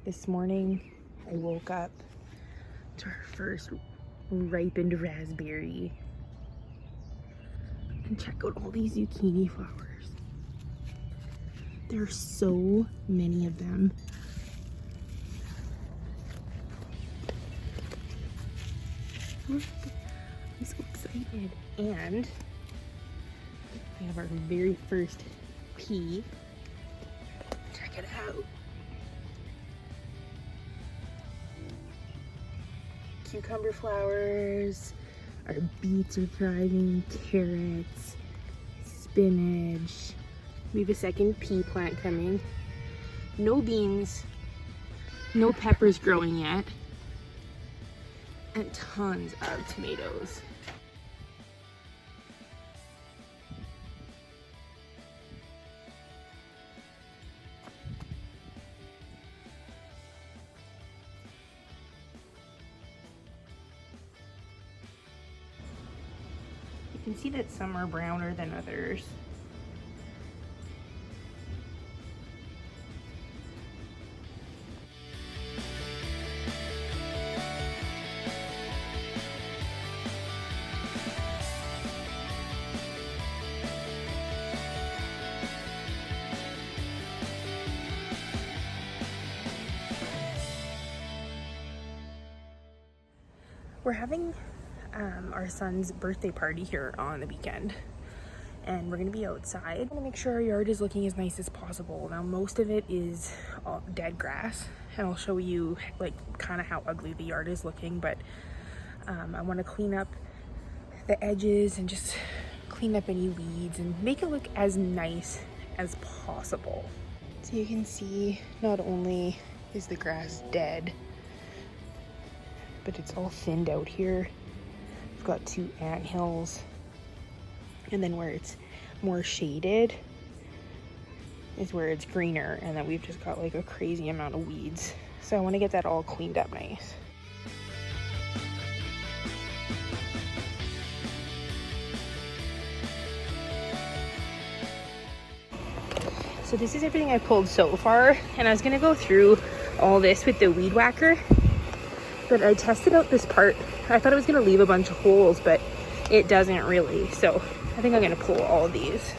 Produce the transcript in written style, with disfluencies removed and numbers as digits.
This morning I woke up to our first ripened raspberry. And check out all these zucchini flowers. There are so many of them. Look, I'm so excited. And we have our very first pea. Check it out. Cucumber flowers, our beets are thriving, carrots, spinach. We have a second pea plant coming. No beans, no peppers growing yet, and tons of tomatoes. You can see that some are browner than others. We're having our son's birthday party here on the weekend, and we're gonna be outside. I'm gonna make sure our yard is looking as nice as possible. Now, most of it is dead grass, and I'll show you like kind of how ugly the yard is looking, but I want to clean up the edges and just clean up any weeds and make it look as nice as possible. So you can see not only is the grass dead, but it's all thinned out here. We've got 2 anthills, and then where it's more shaded is where it's greener, and then we've just got like a crazy amount of weeds. So I want to get that all cleaned up nice. So this is everything I pulled so far, and I was gonna go through all this with the weed whacker, but I tested out this part. I thought it was gonna leave a bunch of holes, but it doesn't really. So I think I'm gonna pull all of these.